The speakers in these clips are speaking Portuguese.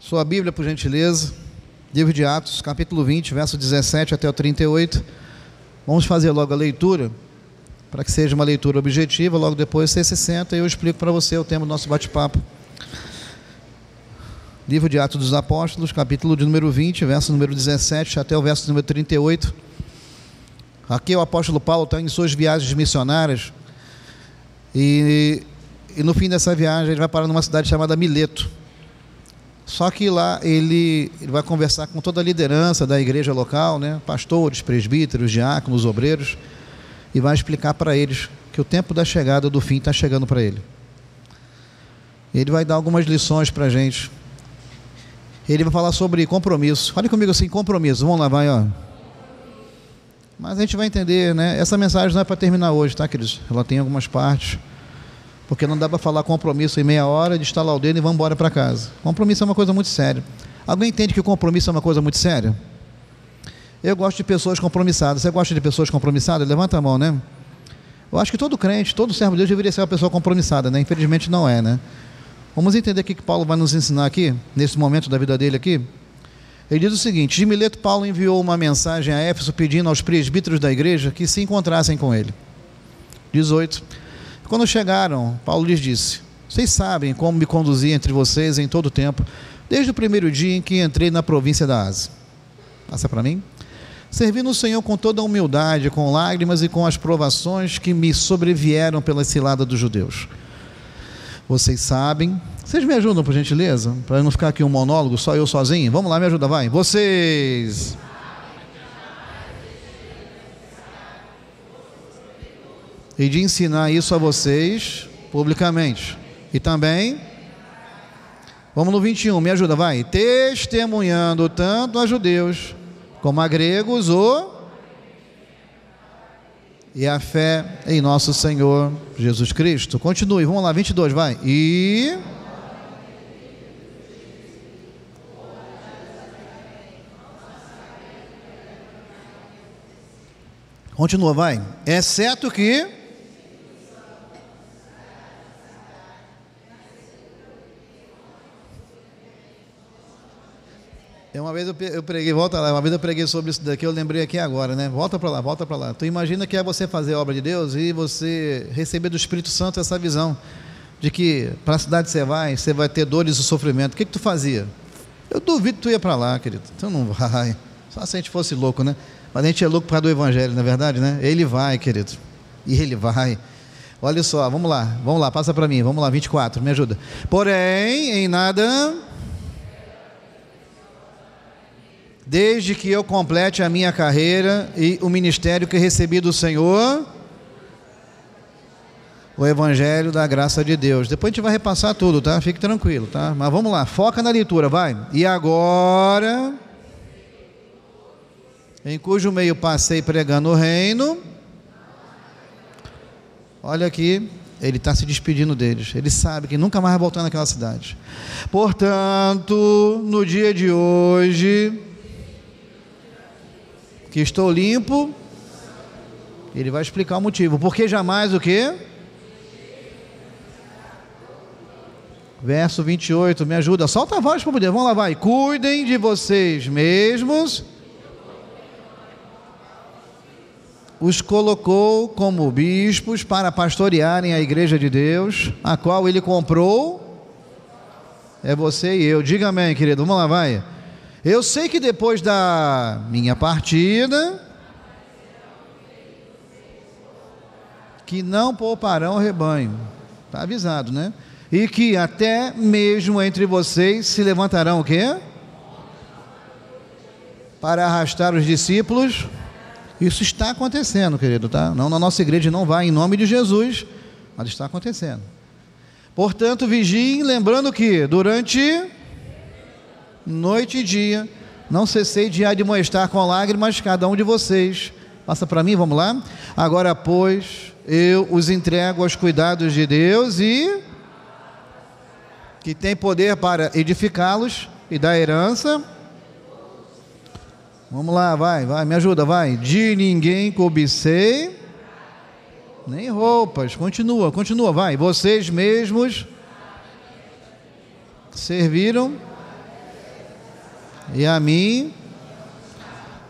Sua Bíblia, por gentileza. Livro de Atos, capítulo 20, verso 17 até o 38. Vamos fazer logo a leitura, para que seja uma leitura objetiva. Logo depois você se senta e eu explico para você o tema do nosso bate-papo. Livro de Atos dos Apóstolos, capítulo de número 20, verso número 17 até o verso número 38. Aqui o apóstolo Paulo está em suas viagens missionárias e no fim dessa viagem ele vai parar numa cidade chamada Mileto. Só que lá ele vai conversar com toda a liderança da igreja local, né? Pastores, presbíteros, diáconos, obreiros, e vai explicar para eles que o tempo da chegada do fim está chegando para ele. Ele vai dar algumas lições para a gente. Ele vai falar sobre compromisso. Fale comigo assim, compromisso. Vamos lá, vai, ó. Mas a gente vai entender, né? Essa mensagem não é para terminar hoje, tá, queridos? Ela tem algumas partes. Porque não dá para falar compromisso em meia hora, de estalar o dedo e vamos embora para casa. Compromisso é uma coisa muito séria. Alguém entende que compromisso é uma coisa muito séria? Eu gosto de pessoas compromissadas. Você gosta de pessoas compromissadas? Levanta a mão, né? Eu acho que todo crente, todo servo de Deus deveria ser uma pessoa compromissada, né? Infelizmente não é, né? Vamos entender o que Paulo vai nos ensinar aqui, nesse momento da vida dele aqui. Ele diz o seguinte: de Mileto, Paulo enviou uma mensagem a Éfeso pedindo aos presbíteros da igreja que se encontrassem com ele. 18. Quando chegaram, Paulo lhes disse: vocês sabem como me conduzi entre vocês em todo o tempo, desde o primeiro dia em que entrei na província da Ásia. Passa para mim. Servindo o Senhor com toda a humildade, com lágrimas e com as provações que me sobrevieram pela cilada dos judeus. Vocês sabem. Vocês me ajudam, por gentileza? Para não ficar aqui um monólogo, só eu sozinho. Vamos lá, me ajuda, vai. Vocês... E de ensinar isso a vocês publicamente. E também, vamos no 21, me ajuda, vai. Testemunhando tanto a judeus como a gregos e a fé em nosso Senhor Jesus Cristo. Continue, vamos lá, 22, vai. E... continua, vai. Exceto que... Uma vez eu preguei, volta lá, uma vez eu preguei sobre isso daqui, eu lembrei aqui agora, né? Volta para lá, volta para lá. Tu imagina que é você fazer a obra de Deus e você receber do Espírito Santo essa visão de que para a cidade você vai ter dores e sofrimento. O que tu fazia? Eu duvido que tu ia para lá, querido. Tu não vai. Só se a gente fosse louco, né? Mas a gente é louco por causa do Evangelho, não é verdade, né? Ele vai, querido. E ele vai. Olha só, vamos lá, passa para mim. Vamos lá, 24, me ajuda. Porém, em nada... desde que eu complete a minha carreira e o ministério que recebi do Senhor, o Evangelho da graça de Deus. Depois a gente vai repassar tudo, tá? Fique tranquilo, tá? Mas vamos lá, foca na leitura, vai. E agora, em cujo meio passei pregando o reino, olha aqui, ele está se despedindo deles. Ele sabe que nunca mais vai voltar naquela cidade. Portanto, no dia de hoje... que estou limpo, ele vai explicar o motivo, porque jamais o quê? Verso 28, me ajuda, solta a voz para poder, vamos lá, vai. Cuidem de vocês mesmos, os colocou como bispos para pastorearem a igreja de Deus, a qual ele comprou, é você e eu, diga amém, querido, vamos lá, vai. Eu sei que depois da minha partida, que não pouparão o rebanho. Está avisado, né? E que até mesmo entre vocês se levantarão o quê? Para arrastar os discípulos. Isso está acontecendo, querido, tá? Não, na nossa igreja não vai em nome de Jesus, mas está acontecendo. Portanto, vigiem, lembrando que durante... noite e dia, não cessei de admoestar com lágrimas cada um de vocês. Passa para mim, vamos lá. Agora, pois, eu os entrego aos cuidados de Deus e que tem poder para edificá-los e dar herança. Vamos lá, vai, me ajuda, vai. De ninguém cobicei, nem roupas. Continua, vai. Vocês mesmos serviram e a mim.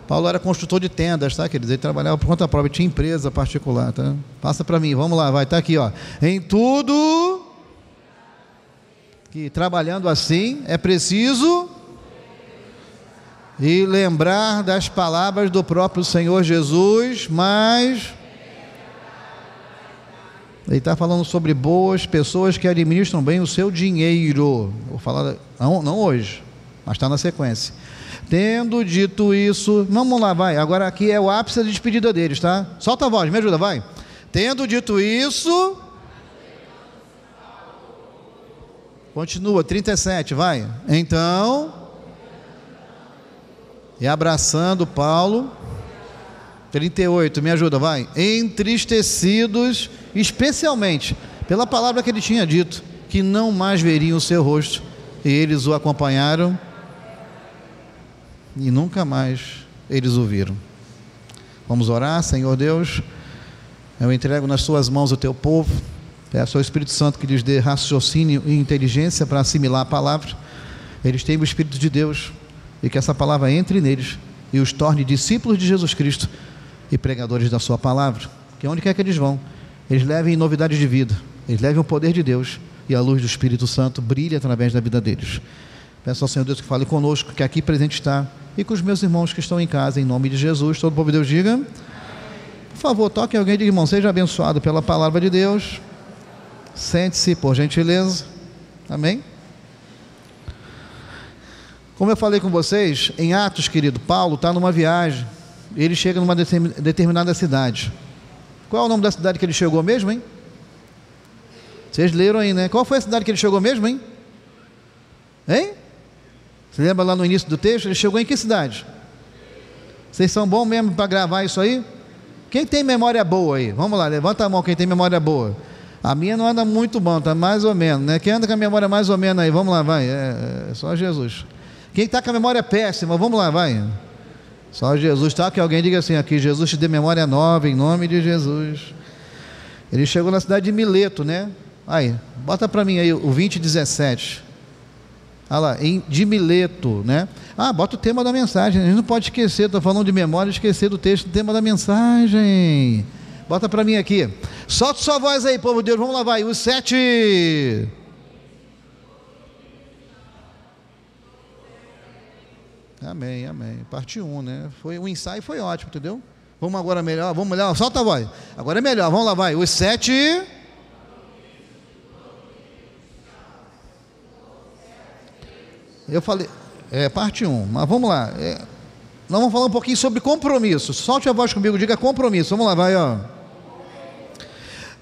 Paulo era construtor de tendas, tá, queridos? Ele trabalhava por conta própria, tinha empresa particular, tá? Passa para mim, vamos lá, vai, tá aqui, ó. Em tudo que trabalhando assim é preciso e lembrar das palavras do próprio Senhor Jesus, mas ele está falando sobre boas pessoas que administram bem o seu dinheiro. Vou falar, não hoje, mas está na sequência. Tendo dito isso, vamos lá, vai. Agora aqui é o ápice da despedida deles, tá? Solta a voz, me ajuda, vai. Tendo dito isso, continua, 37, vai. Então, e abraçando Paulo, 38, me ajuda, vai. Entristecidos, especialmente pela palavra que ele tinha dito, que não mais veriam o seu rosto, e eles o acompanharam, e nunca mais eles o viram. Vamos orar. Senhor Deus, eu entrego nas suas mãos o teu povo, peço ao Espírito Santo que lhes dê raciocínio e inteligência para assimilar a palavra. Eles têm o Espírito de Deus, e que essa palavra entre neles e os torne discípulos de Jesus Cristo e pregadores da sua palavra, que onde quer que eles vão, eles levem novidades de vida, eles levem o poder de Deus, e a luz do Espírito Santo brilhe através da vida deles. Peço ao Senhor Deus que fale conosco, que aqui presente está, e com os meus irmãos que estão em casa, em nome de Jesus. Todo o povo de Deus diga, por favor, toque alguém e diga, irmão, seja abençoado pela palavra de Deus. Sente-se, por gentileza. Amém? Como eu falei com vocês, em Atos, querido, Paulo está numa viagem, ele chega numa determinada cidade. Qual é o nome da cidade que ele chegou mesmo, hein? Vocês leram aí, né? Qual foi a cidade que ele chegou mesmo, hein? Hein? Você lembra lá no início do texto? Ele chegou em que cidade? Vocês são bons mesmo para gravar isso aí? Quem tem memória boa aí? Vamos lá, levanta a mão quem tem memória boa. A minha não anda muito bom, tá mais ou menos, né? Quem anda com a memória mais ou menos aí? Vamos lá, vai. É só Jesus. Quem está com a memória péssima? Vamos lá, vai. Só Jesus, tá? Que alguém diga assim, aqui, Jesus te dê memória nova, em nome de Jesus. Ele chegou na cidade de Mileto, né? Aí, bota para mim aí o 20:17. Olha lá, de Mileto, né? Bota o tema da mensagem, a gente não pode esquecer, estou falando de memória, esquecer do texto, do tema da mensagem. Bota para mim aqui. Solta sua voz aí, povo de Deus, vamos lá, vai. Os 7. Amém, amém. Parte 1, né? O ensaio foi ótimo, entendeu? Vamos agora melhor, vamos melhor, solta a voz. Agora é melhor, vamos lá, vai. Os 7. Eu falei, parte 1, mas vamos lá. Nós vamos falar um pouquinho sobre compromisso. Solte a voz comigo, diga compromisso. Vamos lá, vai, ó.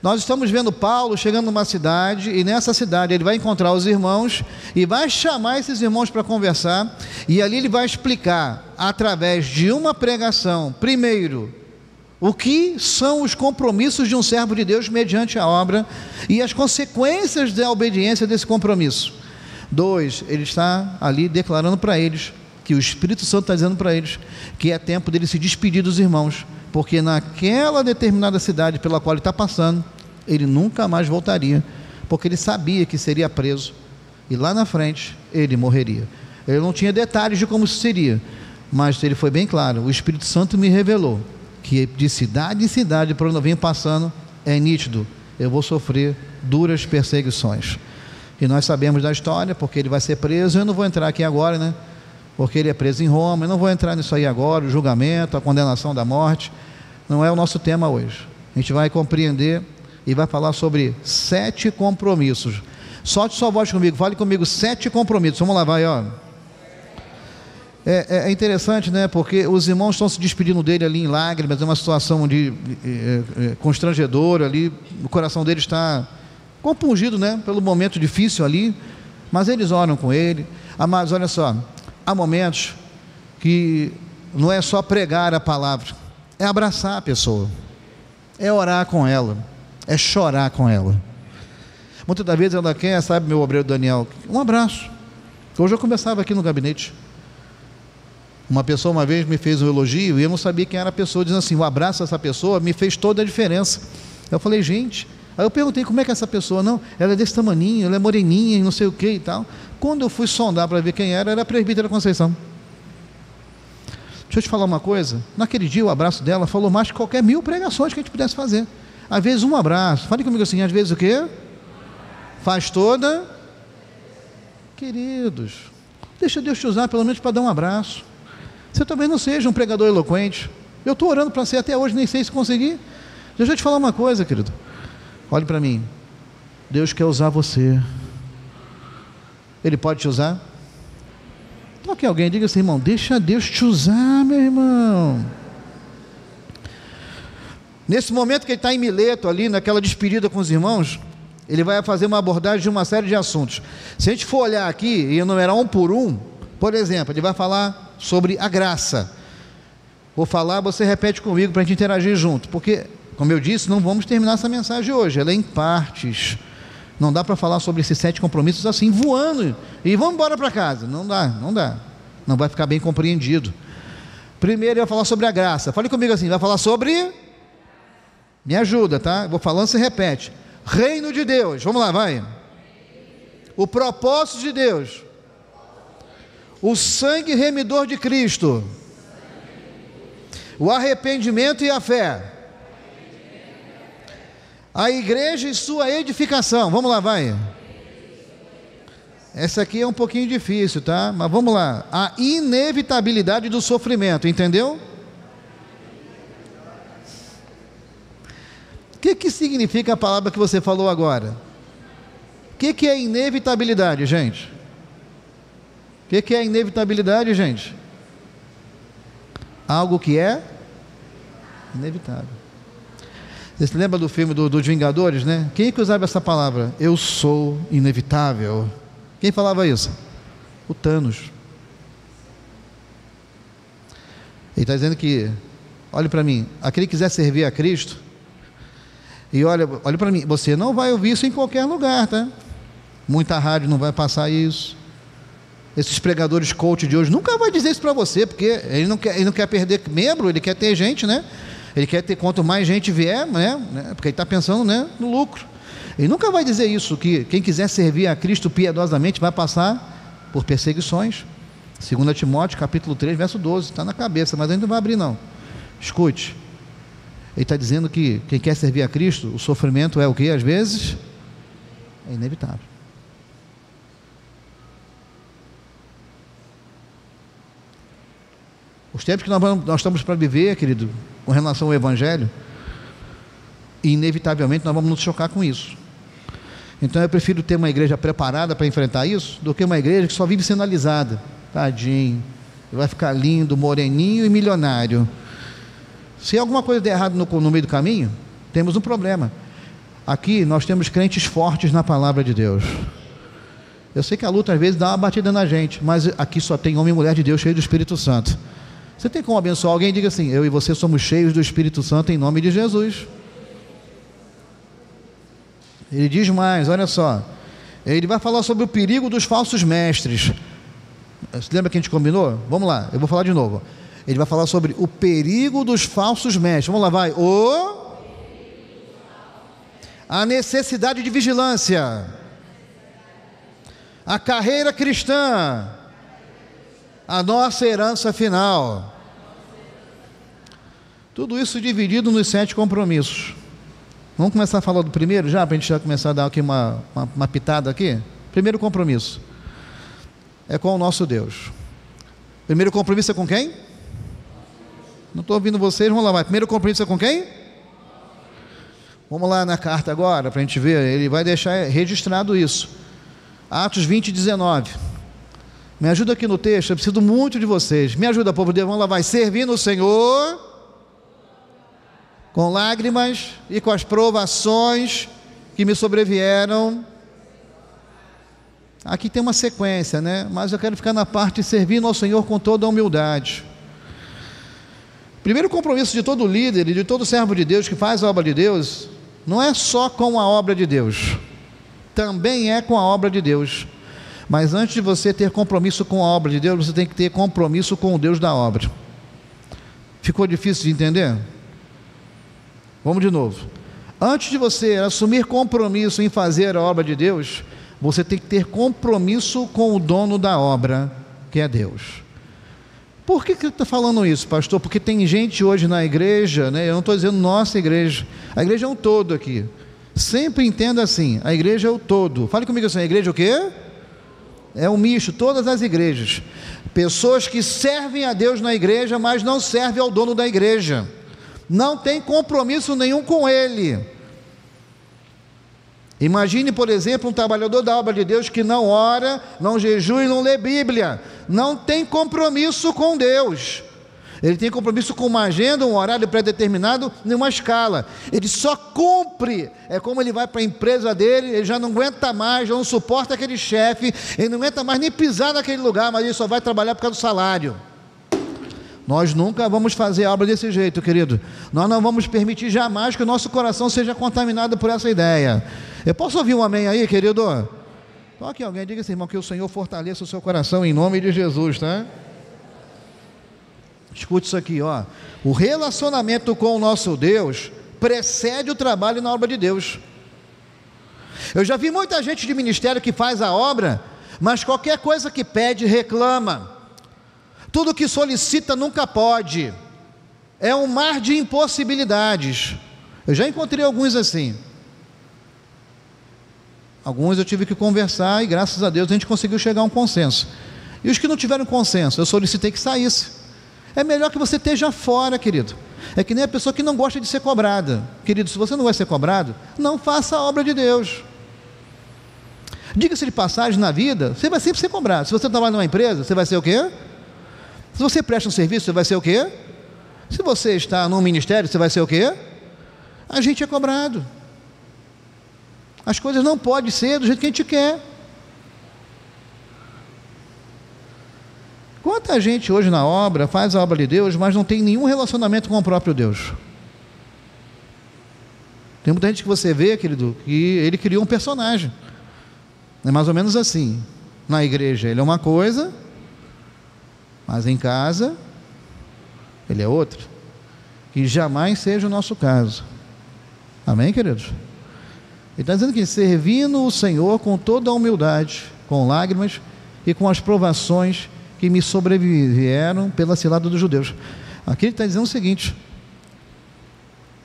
Nós estamos vendo Paulo chegando numa cidade, e nessa cidade ele vai encontrar os irmãos e vai chamar esses irmãos para conversar, e ali ele vai explicar, através de uma pregação, primeiro, o que são os compromissos de um servo de Deus mediante a obra e as consequências da obediência desse compromisso. 2, ele está ali declarando para eles, que o Espírito Santo está dizendo para eles, que é tempo dele se despedir dos irmãos, porque naquela determinada cidade pela qual ele está passando, ele nunca mais voltaria, porque ele sabia que seria preso, e lá na frente ele morreria. Ele não tinha detalhes de como isso seria, mas ele foi bem claro, o Espírito Santo me revelou, que de cidade em cidade, por onde eu venho passando, é nítido, eu vou sofrer duras perseguições, e nós sabemos da história, porque ele vai ser preso. Eu não vou entrar aqui agora, né? Porque ele é preso em Roma, eu não vou entrar nisso aí agora, o julgamento, a condenação da morte, não é o nosso tema hoje. A gente vai compreender e vai falar sobre 7 compromissos. Solte sua voz comigo, fale comigo, 7 compromissos, vamos lá, vai, ó. É interessante, né, porque os irmãos estão se despedindo dele ali em lágrimas, é uma situação constrangedora ali, o coração dele está compungido, né, pelo momento difícil ali, mas eles oram com ele. Mas olha só, há momentos que não é só pregar a palavra, é abraçar a pessoa, é orar com ela, é chorar com ela. Muitas das vezes ela quer, sabe, meu obreiro Daniel, um abraço. Hoje eu conversava aqui no gabinete, uma pessoa uma vez me fez um elogio e eu não sabia quem era a pessoa, dizendo assim, o abraço dessa pessoa me fez toda a diferença. Eu falei, gente, aí eu perguntei como é que é essa pessoa. Não, ela é desse tamaninho, ela é moreninha e não sei o que e tal. Quando eu fui sondar para ver quem era a presbítera Conceição. Deixa eu te falar uma coisa, naquele dia o abraço dela falou mais que qualquer 1000 pregações que a gente pudesse fazer. Às vezes um abraço, fale comigo assim, às vezes o quê? Faz toda. Queridos, deixa Deus te usar pelo menos para dar um abraço. Você talvez não seja um pregador eloquente, eu estou orando para ser até hoje, nem sei se conseguir. Deixa eu te falar uma coisa, querido, olhe para mim, Deus quer usar você. Ele pode te usar? Toque alguém, diga assim, irmão, deixa Deus te usar, meu irmão. Nesse momento que ele está em Mileto ali, naquela despedida com os irmãos, ele vai fazer uma abordagem de uma série de assuntos. Se a gente for olhar aqui e enumerar um por um, por exemplo, ele vai falar sobre a graça. Vou falar, você repete comigo para a gente interagir junto, porque, como eu disse, não vamos terminar essa mensagem hoje, ela é em partes. Não dá para falar sobre esses 7 compromissos assim, voando, e vamos embora para casa. Não dá. Não vai ficar bem compreendido. Primeiro eu vou falar sobre a graça. Fale comigo assim, vai falar sobre... Me ajuda, tá? Vou falando, você repete. Reino de Deus, vamos lá, vai. O propósito de Deus. O sangue remidor de Cristo. O arrependimento e a fé. A igreja e sua edificação. Vamos lá, vai. Essa aqui é um pouquinho difícil, tá? Mas vamos lá. A inevitabilidade do sofrimento, entendeu? O que significa a palavra que você falou agora? O que é inevitabilidade, gente? O que é inevitabilidade, gente? Algo que é inevitável. Você se lembra do filme dos Vingadores, né? Quem é que usava essa palavra? Eu sou inevitável. Quem falava isso? O Thanos. Ele está dizendo que, olhe para mim, aquele que quiser servir a Cristo, e olha para mim, você não vai ouvir isso em qualquer lugar, tá? Muita rádio não vai passar isso. Esses pregadores coach de hoje nunca vai dizer isso para você, porque ele não quer perder membro, ele quer ter gente, né? Ele quer ter, quanto mais gente vier, né? Porque ele está pensando, né, no lucro. Ele nunca vai dizer isso, que quem quiser servir a Cristo piedosamente vai passar por perseguições. 2 Timóteo capítulo 3, verso 12, está na cabeça, mas ainda não vai abrir não. Escute, ele está dizendo que quem quer servir a Cristo, o sofrimento é o que? Às vezes é inevitável. Os tempos que nós estamos para viver, querido, com relação ao Evangelho, inevitavelmente nós vamos nos chocar com isso. Então eu prefiro ter uma igreja preparada para enfrentar isso, do que uma igreja que só vive sendo alisada. Tadinho, vai ficar lindo, moreninho e milionário. Se alguma coisa der errado no meio do caminho, temos um problema. Aqui nós temos crentes fortes na palavra de Deus. Eu sei que a luta às vezes dá uma batida na gente, mas aqui só tem homem e mulher de Deus cheio do Espírito Santo. Você tem como abençoar alguém? Diga assim, eu e você somos cheios do Espírito Santo em nome de Jesus. Ele diz mais, olha só, ele vai falar sobre o perigo dos falsos mestres. Você lembra que a gente combinou? Vamos lá, eu vou falar de novo. Ele vai falar sobre o perigo dos falsos mestres. Vamos lá, vai. A necessidade de vigilância. A carreira cristã. A nossa herança final. Tudo isso dividido nos 7 compromissos. Vamos começar a falar do primeiro já, para a gente já começar a dar aqui uma pitada aqui. Primeiro compromisso é com o nosso Deus. Primeiro compromisso é com quem? Não estou ouvindo vocês, vamos lá, vai. Primeiro compromisso é com quem? Vamos lá na carta agora, para a gente ver, ele vai deixar registrado isso. Atos 20, 19. Me ajuda aqui no texto, eu preciso muito de vocês. Me ajuda, povo de Deus, vamos lá, vai. Servindo o Senhor com lágrimas e com as provações que me sobrevieram. Aqui tem uma sequência, né? Mas eu quero ficar na parte de servindo ao Senhor com toda a humildade. Primeiro compromisso de todo líder e de todo servo de Deus que faz a obra de Deus, não é só com a obra de Deus, também é com a obra de Deus. Mas antes de você ter compromisso com a obra de Deus, você tem que ter compromisso com o Deus da obra. Ficou difícil de entender? Vamos de novo. Antes de você assumir compromisso em fazer a obra de Deus, você tem que ter compromisso com o dono da obra, que é Deus. Por que ele está falando isso, pastor? Porque tem gente hoje na igreja, né? Eu não estou dizendo nossa igreja, a igreja é um todo aqui. Sempre entenda assim, a igreja é o todo. Fale comigo assim, a igreja é o quê? É um misto, todas as igrejas. Pessoas que servem a Deus na igreja, mas não servem ao dono da igreja. Não tem compromisso nenhum com ele. Imagine, por exemplo, um trabalhador da obra de Deus que não ora, não jejua e não lê Bíblia. Não tem compromisso com Deus. Ele tem compromisso com uma agenda, um horário pré-determinado, numa escala. Ele só cumpre. É como ele vai para a empresa dele, ele já não aguenta mais, já não suporta aquele chefe, ele não aguenta mais nem pisar naquele lugar, mas ele só vai trabalhar por causa do salário. Nós nunca vamos fazer a obra desse jeito, querido. Nós não vamos permitir jamais que o nosso coração seja contaminado por essa ideia. Eu posso ouvir um amém aí, querido? Toque alguém, diga assim, irmão, que o Senhor fortaleça o seu coração em nome de Jesus, tá? Escute isso aqui, ó. O relacionamento com o nosso Deus precede o trabalho na obra de Deus. Eu já vi muita gente de ministério que faz a obra, mas qualquer coisa que pede, reclama. Tudo que solicita nunca pode. É um mar de impossibilidades. Eu já encontrei alguns assim. Alguns eu tive que conversar e graças a Deus a gente conseguiu chegar a um consenso. E os que não tiveram consenso, eu solicitei que saísse. É melhor que você esteja fora, querido. É que nem a pessoa que não gosta de ser cobrada. Querido, se você não vai ser cobrado, não faça a obra de Deus. Diga-se de passagem, na vida, você vai sempre ser cobrado. Se você trabalha numa empresa, você vai ser o quê? Se você presta um serviço, você vai ser o quê? Se você está num ministério, você vai ser o quê? A gente é cobrado. As coisas não podem ser do jeito que a gente quer. Quanta gente hoje na obra faz a obra de Deus, mas não tem nenhum relacionamento com o próprio Deus. Tem muita gente que você vê, querido, que ele criou um personagem. É mais ou menos assim. Na igreja ele é uma coisa, mas em casa ele é outra. Que jamais seja o nosso caso. Amém, queridos? Ele está dizendo que servindo o Senhor com toda a humildade, com lágrimas e com as provações que me sobrevieram pela cilada dos judeus. Aqui ele está dizendo o seguinte: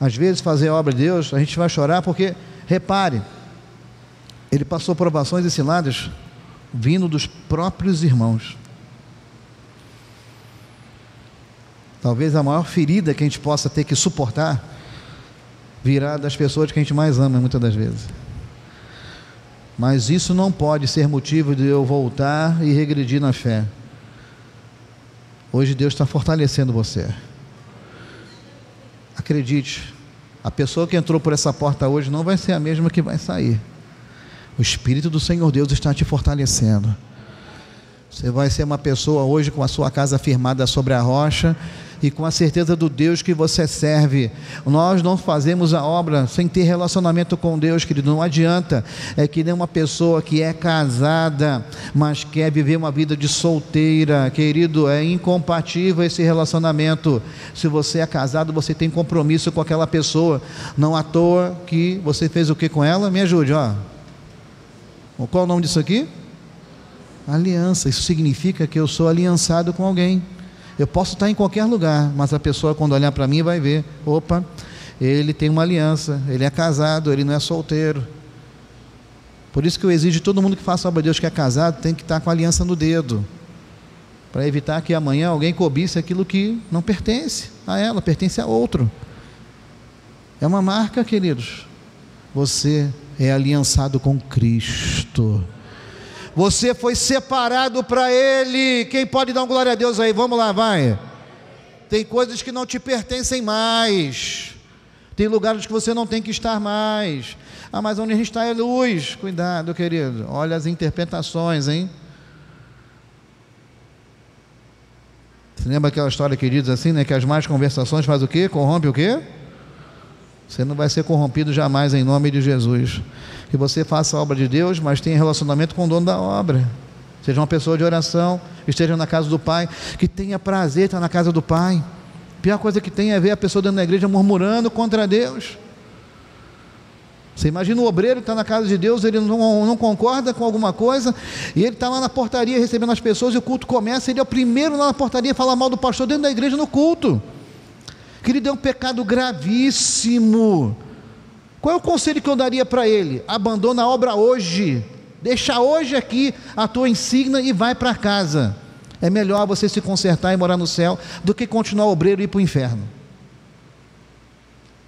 às vezes fazer a obra de Deus, a gente vai chorar porque, repare, ele passou provações e ciladas vindo dos próprios irmãos. Talvez a maior ferida que a gente possa ter que suportar virá das pessoas que a gente mais ama muitas das vezes. Mas isso não pode ser motivo de eu voltar e regredir na fé. Hoje Deus está fortalecendo você. Acredite, a pessoa que entrou por essa porta hoje não vai ser a mesma que vai sair. O Espírito do Senhor Deus está te fortalecendo. Você vai ser uma pessoa hoje com a sua casa firmada sobre a rocha e com a certeza do Deus que você serve. Nós não fazemos a obra sem ter relacionamento com Deus, querido. Não adianta. É que nem uma pessoa que é casada, mas quer viver uma vida de solteira, querido. É incompatível esse relacionamento. Se você é casado, você tem compromisso com aquela pessoa. Não à toa que você fez o que com ela? Me ajude, ó. Qual é o nome disso aqui? Aliança. Isso significa que eu sou aliançado com alguém. Eu posso estar em qualquer lugar, mas a pessoa, quando olhar para mim, vai ver: opa, ele tem uma aliança, ele é casado, ele não é solteiro. Por isso que eu exijo de todo mundo que faça a obra de Deus, que é casado, tem que estar com a aliança no dedo, para evitar que amanhã alguém cobice aquilo que não pertence a ela, pertence a outro. É uma marca, queridos. Você é aliançado com Cristo. Você foi separado para Ele. Quem pode dar uma glória a Deus aí? Vamos lá, vai. Tem coisas que não te pertencem mais. Tem lugares que você não tem que estar mais. Ah, mas onde a gente está é luz. Cuidado, querido. Olha as interpretações, hein? Você lembra aquela história que diz assim, né? Que as más conversações fazem o quê? Corrompe o quê? Você não vai ser corrompido jamais em nome de Jesus. Que você faça a obra de Deus, mas tenha relacionamento com o dono da obra. Seja uma pessoa de oração, esteja na casa do Pai, que tenha prazer estar na casa do Pai. A pior coisa que tem é ver a pessoa dentro da igreja murmurando contra Deus. Você imagina o obreiro que está na casa de Deus, ele não concorda com alguma coisa, e ele está lá na portaria recebendo as pessoas, e o culto começa, ele é o primeiro lá na portaria a falar mal do pastor dentro da igreja no culto. Querido, é um pecado gravíssimo. Qual é o conselho que eu daria para ele? Abandona a obra hoje, deixa hoje aqui a tua insígnia e vai para casa. É melhor você se consertar e morar no céu, do que continuar obreiro e ir para o inferno.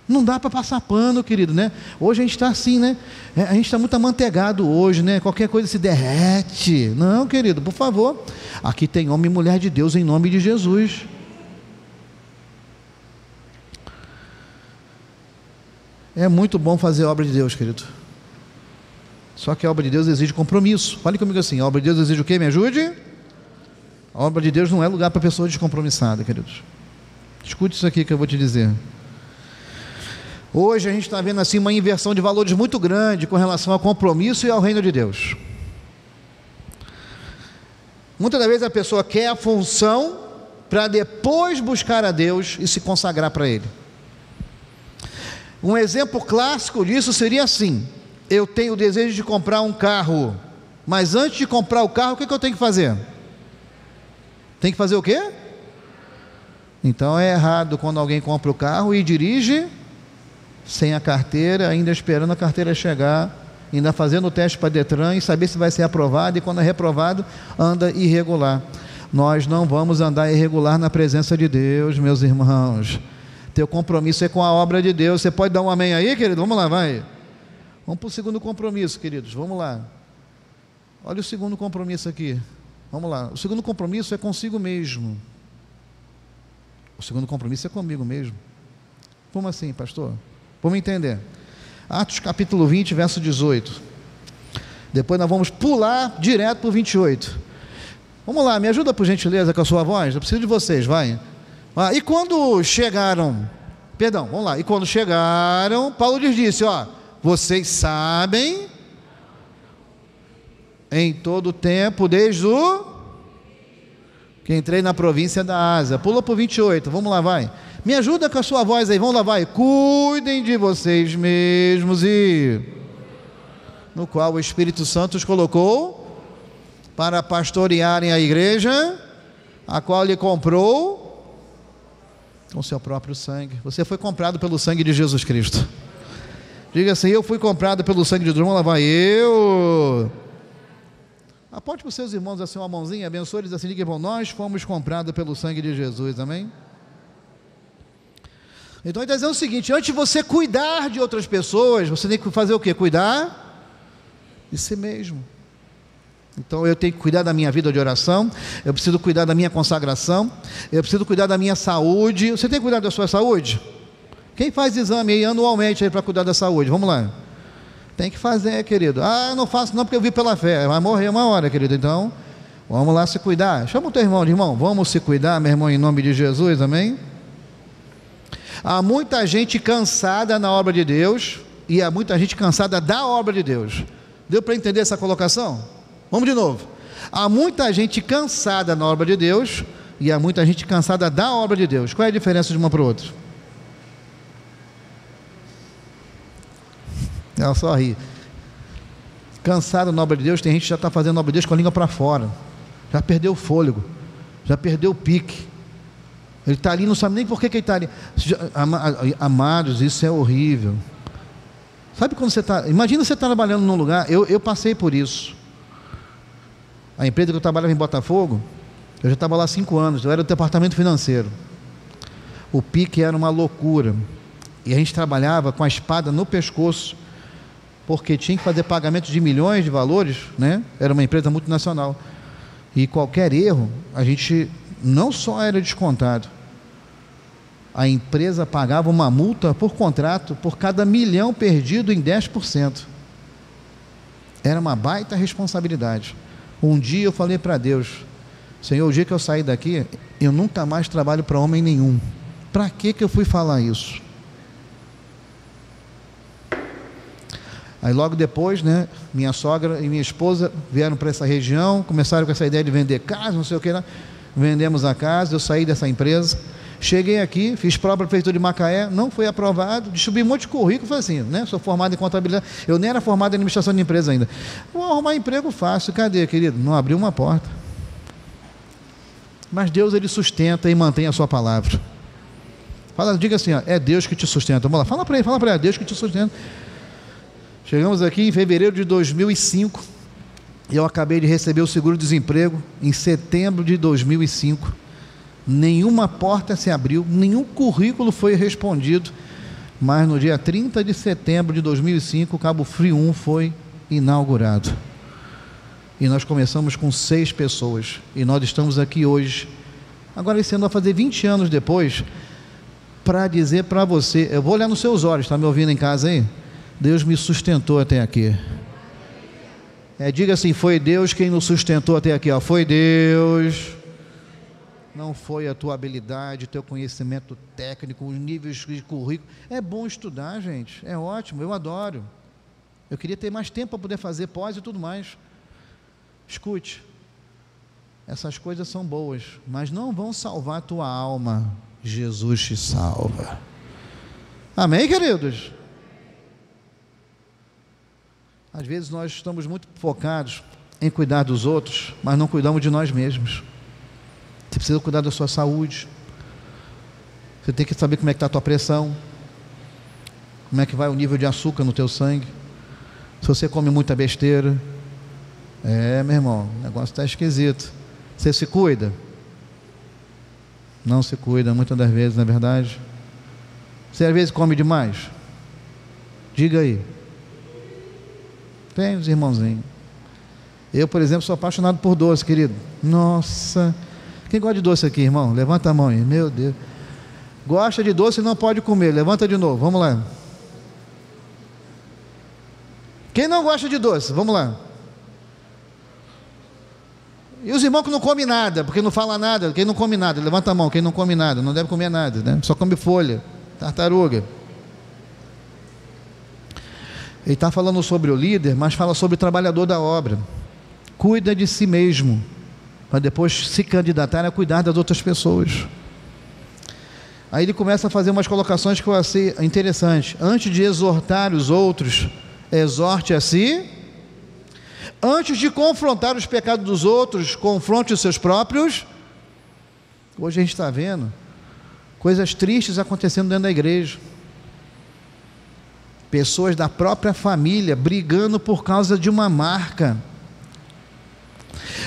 Não dá para passar pano, querido, né? Hoje a gente está assim, né? A gente está muito amanteigado hoje, né? Qualquer coisa se derrete. Não, querido, por favor. Aqui tem homem e mulher de Deus em nome de Jesus. É muito bom fazer a obra de Deus, querido. Só que a obra de Deus exige compromisso. Fale comigo assim, a obra de Deus exige o quê? Me ajude? A obra de Deus não é lugar para pessoa descompromissada, queridos. Escute isso aqui que eu vou te dizer. Hoje a gente está vendo assim uma inversão de valores muito grande com relação ao compromisso e ao reino de Deus. Muitas das vezes a pessoa quer a função para depois buscar a Deus e se consagrar para Ele. Um exemplo clássico disso seria assim: eu tenho o desejo de comprar um carro, mas antes de comprar o carro, o que eu tenho que fazer? Tem que fazer o quê? Então é errado quando alguém compra o carro e dirige sem a carteira, ainda esperando a carteira chegar, ainda fazendo o teste para Detran e saber se vai ser aprovado, e quando é reprovado, anda irregular. Nós não vamos andar irregular na presença de Deus, meus irmãos. Teu compromisso é com a obra de Deus. Você pode dar um amém aí, querido? Vamos lá, vai. Vamos para o segundo compromisso, queridos, vamos lá. Olha o segundo compromisso aqui. Vamos lá, o segundo compromisso é consigo mesmo. O segundo compromisso é comigo mesmo. Como assim, pastor? Vamos entender. Atos capítulo 20, verso 18. Depois nós vamos pular direto para o 28. Vamos lá, me ajuda por gentileza com a sua voz. Eu preciso de vocês, vai. E quando chegaram, vamos lá. E quando chegaram, Paulo lhes disse, vocês sabem, em todo o tempo, desde que entrei na província da Ásia. Pula para o 28, vamos lá, vai. Me ajuda com a sua voz aí, vamos lá, vai. Cuidem de vocês mesmos e no qual o Espírito Santo os colocou para pastorearem a igreja, a qual lhe comprou com seu próprio sangue. Você foi comprado pelo sangue de Jesus Cristo. Diga assim, eu fui comprado pelo sangue de Jesus. Vamos lá, vai. Aponte para os seus irmãos assim uma mãozinha, abençoe eles assim, digam, nós fomos comprados pelo sangue de Jesus, amém? Então ele está dizendo o seguinte: antes de você cuidar de outras pessoas, você tem que fazer o quê? Cuidar de si mesmo. Então eu tenho que cuidar da minha vida de oração, eu preciso cuidar da minha consagração, eu preciso cuidar da minha saúde. Você tem que cuidar da sua saúde? Quem faz exame aí anualmente aí para cuidar da saúde? Vamos lá. Tem que fazer, querido. Eu não faço não porque eu vi pela fé. Vai morrer uma hora, querido. Então, vamos lá se cuidar. Chama o teu irmão, vamos se cuidar, meu irmão, em nome de Jesus, amém? Há muita gente cansada na obra de Deus, e há muita gente cansada da obra de Deus. Deu para entender essa colocação? Vamos de novo. Há muita gente cansada na obra de Deus, e há muita gente cansada da obra de Deus. Qual é a diferença de uma para o outro? Ela só ri. Cansado na obra de Deus, tem gente que já está fazendo a obra de Deus com a língua para fora, já perdeu o fôlego, já perdeu o pique. Ele está ali, não sabe nem por que ele está ali. Amados, isso é horrível. Sabe quando você está... Imagina você trabalhando num lugar, eu passei por isso. A empresa que eu trabalhava em Botafogo, eu já estava lá há 5 anos, eu era do departamento financeiro. O pique era uma loucura. E a gente trabalhava com a espada no pescoço, porque tinha que fazer pagamento de milhões de valores, né? Era uma empresa multinacional. E qualquer erro, a gente não só era descontado, a empresa pagava uma multa por contrato por cada milhão perdido em 10%. Era uma baita responsabilidade. Um dia eu falei para Deus: Senhor, o dia que eu sair daqui, eu nunca mais trabalho para homem nenhum. Para que eu fui falar isso? Aí logo depois, né, minha sogra e minha esposa vieram para essa região, começaram com essa ideia de vender casa, não sei o que lá. Vendemos a casa, eu saí dessa empresa, Cheguei aqui, fiz prova para a prefeitura de Macaé, não fui aprovado, distribuí um monte de currículo, falei assim, né? Sou formado em contabilidade, eu nem era formado em administração de empresa ainda. Vou arrumar emprego fácil, cadê, querido? Não abriu uma porta. Mas Deus, Ele sustenta e mantém a sua palavra. Fala, diga assim, ó, é Deus que te sustenta. Vamos lá, fala para ele, é Deus que te sustenta. Chegamos aqui em fevereiro de 2005, e eu acabei de receber o seguro-desemprego em setembro de 2005. Nenhuma porta se abriu, nenhum currículo foi respondido, mas no dia 30 de setembro de 2005, o Cabo Frio 1 foi inaugurado. E nós começamos com 6 pessoas, e nós estamos aqui hoje, agora esse ano vai fazer 20 anos depois, para dizer para você, eu vou olhar nos seus olhos, está me ouvindo em casa aí? Deus me sustentou até aqui. Diga assim, foi Deus quem nos sustentou até aqui, ó. Foi Deus. Não foi a tua habilidade, teu conhecimento técnico, os níveis de currículo. É bom estudar, gente, é ótimo, eu adoro. Eu queria ter mais tempo para poder fazer pós e tudo mais. Escute, essas coisas são boas, mas não vão salvar a tua alma. Jesus te salva. Amém, queridos? Às vezes nós estamos muito focados em cuidar dos outros, mas não cuidamos de nós mesmos. Você precisa cuidar da sua saúde. Você tem que saber como é que está a tua pressão, como é que vai o nível de açúcar no teu sangue. Se você come muita besteira, meu irmão, o negócio está esquisito. Você se cuida? Não se cuida, muitas das vezes, não é verdade? Você às vezes come demais? Diga aí. Tem os irmãozinhos. Eu, por exemplo, sou apaixonado por doce, querido. Nossa... Quem gosta de doce aqui, irmão? Levanta a mão aí, meu Deus. Gosta de doce e não pode comer, levanta de novo, vamos lá. Quem não gosta de doce? Vamos lá. E os irmãos que não comem nada, porque não fala nada, quem não come nada, levanta a mão, quem não come nada, não deve comer nada, né? Só come folha, tartaruga. Ele está falando sobre o líder, mas fala sobre o trabalhador da obra. Cuida de si mesmo, para depois se candidatar a cuidar das outras pessoas. Aí ele começa a fazer umas colocações que eu achei interessantes. Antes de exortar os outros, exorte a si. Antes de confrontar os pecados dos outros, confronte os seus próprios. Hoje a gente está vendo coisas tristes acontecendo dentro da igreja. Pessoas da própria família brigando por causa de uma marca.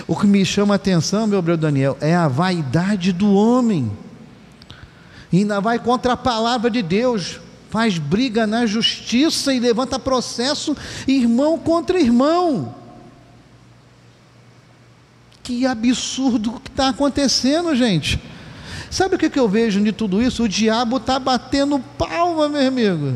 O que me chama a atenção, meu brother Daniel, é a vaidade do homem. E ainda vai contra a palavra de Deus, faz briga na justiça e levanta processo irmão contra irmão. Que absurdo que está acontecendo, gente. Sabe o que eu vejo de tudo isso? O diabo está batendo palma, meu amigo.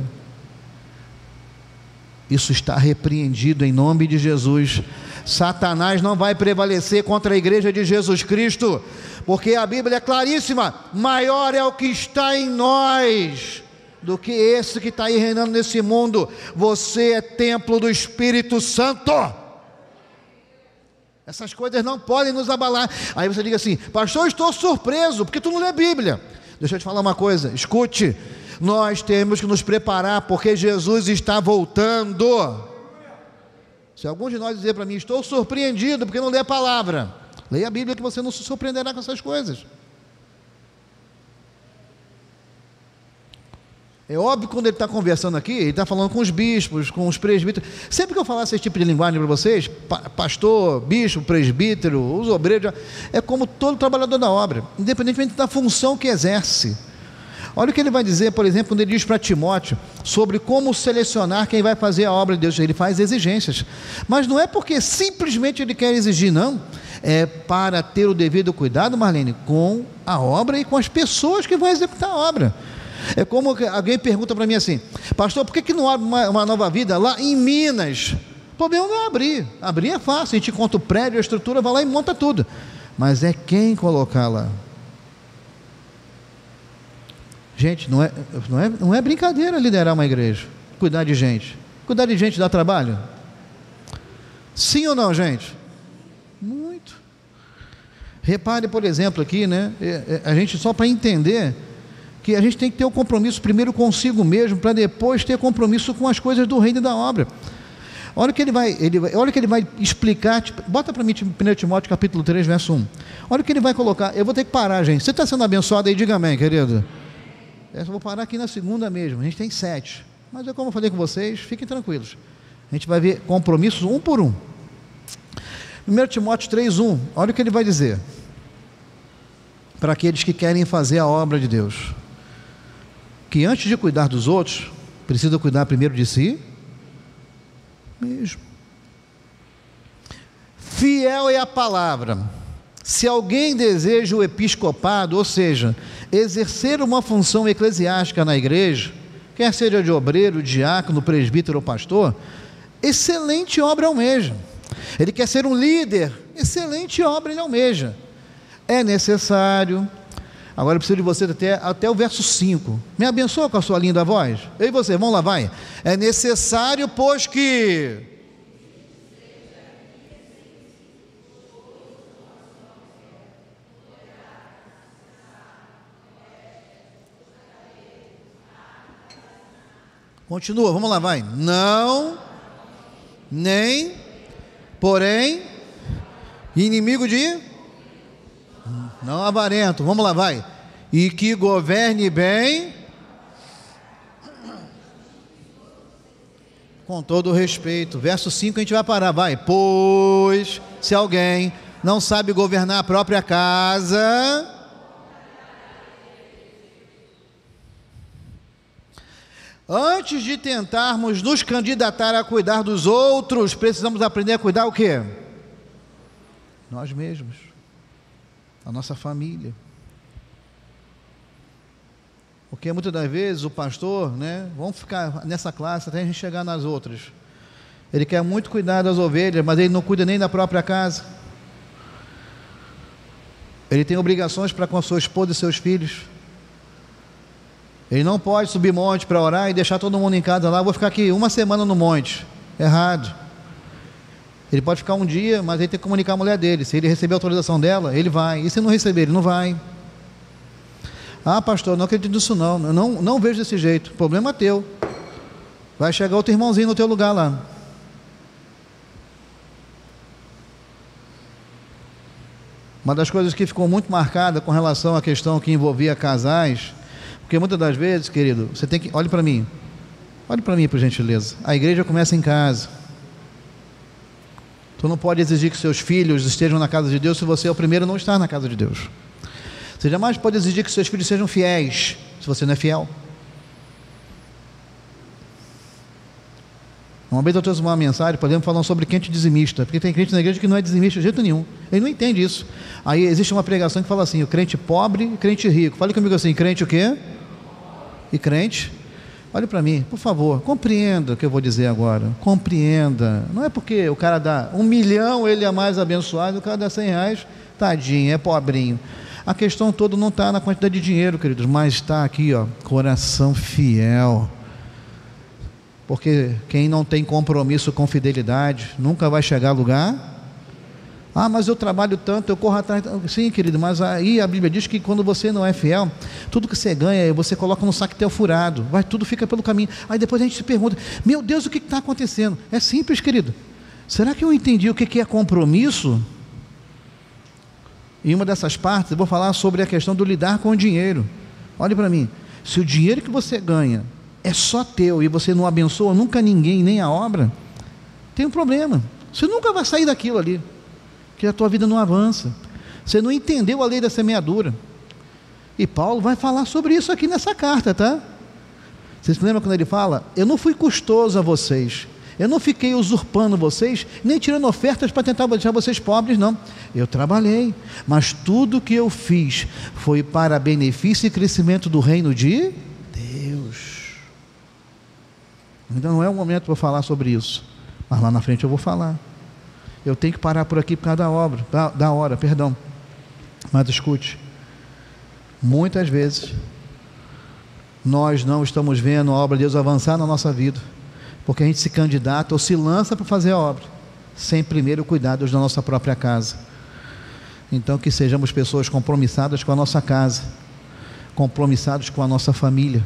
Isso está repreendido em nome de Jesus. Satanás não vai prevalecer contra a igreja de Jesus Cristo, porque a Bíblia é claríssima: maior é o que está em nós do que esse que está aí reinando nesse mundo. Você é templo do Espírito Santo. Essas coisas não podem nos abalar. Aí você diga assim: pastor, eu estou surpreso, porque tu não lê a Bíblia. Deixa eu te falar uma coisa, escute. Nós temos que nos preparar, porque Jesus está voltando. Se algum de nós dizer para mim: estou surpreendido porque não lê a palavra, leia a Bíblia que você não se surpreenderá com essas coisas. É óbvio que quando ele está conversando aqui, ele está falando com os bispos, com os presbíteros. Sempre que eu falasse esse tipo de linguagem para vocês, pastor, bispo, presbítero, os obreiros, é como todo trabalhador da obra, independentemente da função que exerce. Olha o que ele vai dizer, por exemplo, quando ele diz para Timóteo sobre como selecionar quem vai fazer a obra de Deus. Ele faz exigências, mas não é porque simplesmente ele quer exigir, não. É para ter o devido cuidado, Marlene, com a obra e com as pessoas que vão executar a obra. É como alguém pergunta para mim assim: pastor, por que não abre uma nova vida lá em Minas? O problema não é abrir. Abrir é fácil, a gente conta o prédio, a estrutura, vai lá e monta tudo. Mas é quem colocar lá. Gente, não é brincadeira liderar uma igreja, cuidar de gente. Cuidar de gente dá trabalho? Sim ou não, gente? Muito. Repare, por exemplo, aqui, né? A gente, só para entender que a gente tem que ter o compromisso primeiro consigo mesmo, para depois ter compromisso com as coisas do reino e da obra. Olha o que olha o que ele vai explicar. Bota para mim 1 Timóteo capítulo 3, verso 1. Olha o que ele vai colocar. Eu vou ter que parar, gente. Você está sendo abençoado aí? Diga amém, querido. Eu vou parar aqui na segunda mesmo. A gente tem 7. Mas é como eu falei com vocês, fiquem tranquilos. A gente vai ver compromissos um por um. 1 Timóteo 3, 1. Olha o que ele vai dizer. Para aqueles que querem fazer a obra de Deus. Que antes de cuidar dos outros, precisa cuidar primeiro de si mesmo. Fiel é a palavra. Se alguém deseja o episcopado, ou seja, exercer uma função eclesiástica na igreja, quer seja de obreiro, diácono, presbítero ou pastor, excelente obra almeja. Ele quer ser um líder, excelente obra ele almeja. É necessário. Agora eu preciso de você até o verso 5. Me abençoa com a sua linda voz. Eu e você, vamos lá, vai. É necessário, pois que... Continua, vamos lá, vai. Não, nem, porém, inimigo de... Não avarento, vamos lá, vai. E que governe bem, com todo o respeito. Verso 5 a gente vai parar, vai. Pois, se alguém não sabe governar a própria casa, antes de tentarmos nos candidatar a cuidar dos outros, precisamos aprender a cuidar o quê? Nós mesmos. A nossa família. Porque muitas das vezes o pastor, né, vamos ficar nessa classe até a gente chegar nas outras. Ele quer muito cuidar das ovelhas, mas ele não cuida nem da própria casa. Ele tem obrigações para com a sua esposa e seus filhos. Ele não pode subir monte para orar e deixar todo mundo em casa lá. Vou ficar aqui uma semana no monte. Errado. Ele pode ficar um dia, mas ele tem que comunicar a mulher dele. Se ele receber a autorização dela, ele vai. E se não receber, ele não vai. Ah, pastor, não acredito nisso não. Eu não vejo desse jeito. Problema teu. Vai chegar outro irmãozinho no teu lugar lá. Uma das coisas que ficou muito marcada com relação à questão que envolvia casais, porque muitas das vezes, querido, você tem que... Olhe para mim, por gentileza. A igreja começa em casa. Tu não pode exigir que seus filhos estejam na casa de Deus se você é o primeiro a não estar na casa de Deus. Você jamais pode exigir que seus filhos sejam fiéis se você não é fiel. Uma vez eu trouxe uma mensagem, por exemplo, falando sobre crente dizimista, porque tem crente na igreja que não é dizimista de jeito nenhum. Ele não entende isso. Aí existe uma pregação que fala assim, o crente pobre e crente rico. Fale comigo assim, crente o quê? E crente... Olhe para mim, por favor, compreenda o que eu vou dizer agora. Compreenda. Não é porque o cara dá 1 milhão, ele é mais abençoado, o cara dá 100 reais, tadinho, é pobrinho. A questão toda não está na quantidade de dinheiro, queridos, mas está aqui, ó, coração fiel. Porque quem não tem compromisso com fidelidade, nunca vai chegar a lugar. Ah, mas eu trabalho tanto, eu corro atrás. Sim, querido, mas aí a Bíblia diz que quando você não é fiel, tudo que você ganha, você coloca no saquetel furado, tudo fica pelo caminho. Aí depois a gente se pergunta, meu Deus, o que está acontecendo? É simples, querido. Será que eu entendi o que é compromisso? Em uma dessas partes, eu vou falar sobre a questão do lidar com o dinheiro. Olhe para mim, se o dinheiro que você ganha é só teu e você não abençoa nunca ninguém, nem a obra, tem um problema. Você nunca vai sair daquilo ali. Que a tua vida não avança. Você não entendeu a lei da semeadura. E Paulo vai falar sobre isso aqui nessa carta, tá? Vocês se lembram quando ele fala? Eu não fui custoso a vocês. Eu não fiquei usurpando vocês, nem tirando ofertas para tentar deixar vocês pobres, não. Eu trabalhei, mas tudo que eu fiz foi para benefício e crescimento do reino de Deus. Ainda não é o momento para falar sobre isso, mas lá na frente eu vou falar. Eu tenho que parar por aqui por causa da hora, perdão. Mas escute, muitas vezes nós não estamos vendo a obra de Deus avançar na nossa vida, porque a gente se candidata ou se lança para fazer a obra, sem primeiro cuidar da nossa própria casa. Então, que sejamos pessoas compromissadas com a nossa casa, compromissados com a nossa família,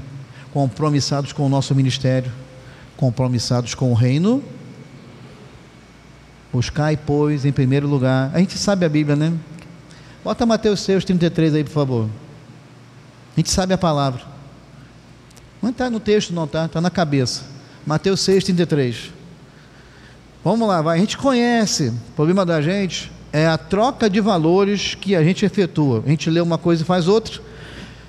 compromissados com o nosso ministério, compromissados com o reino. Buscai, pois, em primeiro lugar. A gente sabe a Bíblia, né? Bota Mateus 6:33 aí, por favor. A gente sabe a palavra. Não está no texto, não está, está na cabeça. Mateus 6:33. Vamos lá, vai. A gente conhece. O problema da gente é a troca de valores que a gente efetua. A gente lê uma coisa e faz outra.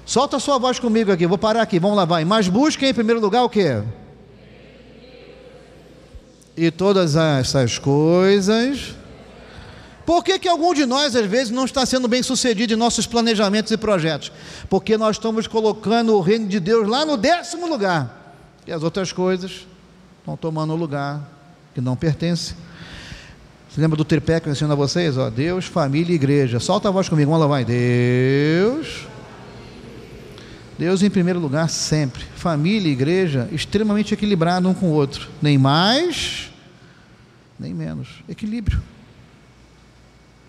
Solta a sua voz comigo aqui, vou parar aqui, vamos lá, vai. Mas busquem em primeiro lugar o quê? E todas essas coisas. Por que algum de nós às vezes não está sendo bem sucedido em nossos planejamentos e projetos? Porque nós estamos colocando o reino de Deus lá no 10º lugar, e as outras coisas estão tomando o lugar que não pertence. Você lembra do tripé que eu ensino a vocês? Ó, Deus, família e igreja. Solta a voz comigo, vamos lá, vai. Deus em primeiro lugar sempre. Família e igreja extremamente equilibrado um com o outro, nem mais nem menos, equilíbrio.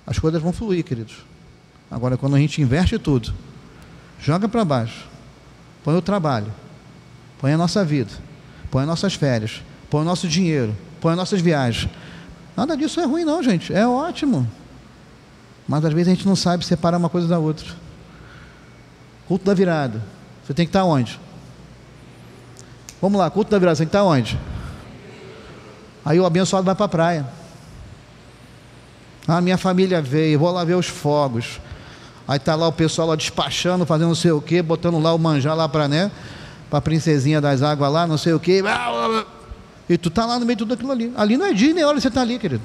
As coisas vão fluir, queridos. Agora, quando a gente inverte tudo, joga para baixo, põe o trabalho, põe a nossa vida, põe as nossas férias, põe o nosso dinheiro, põe as nossas viagens, nada disso é ruim não, gente, é ótimo, mas às vezes a gente não sabe separar uma coisa da outra. Culto da virada, você tem que estar onde? Vamos lá, culto da virada, você tem que estar onde? Aí o abençoado vai para a praia. Minha família veio, vou lá ver os fogos. Aí está lá o pessoal lá despachando, fazendo não sei o que, botando lá o manjar lá para, né, para a princesinha das águas lá, não sei o que. E tu está lá no meio de tudo aquilo ali. Ali não é dia nem hora você está ali, querido.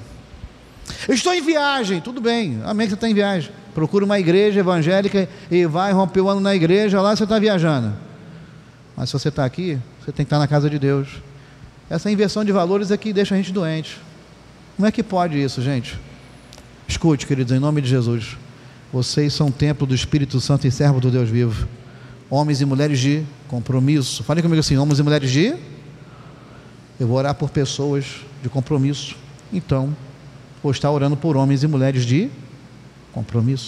Eu estou em viagem, tudo bem, amém que você está em viagem. Procura uma igreja evangélica e vai romper o ano na igreja, lá você está viajando. Mas se você está aqui, você tem que estar na casa de Deus. Essa inversão de valores é que deixa a gente doente. Como é que pode isso, gente? Escute, queridos, em nome de Jesus, vocês são templo do Espírito Santo e servo do Deus vivo, homens e mulheres de compromisso. Falem comigo assim, homens e mulheres de... Eu vou orar por pessoas de compromisso. Então, vou estar orando por homens e mulheres de compromisso.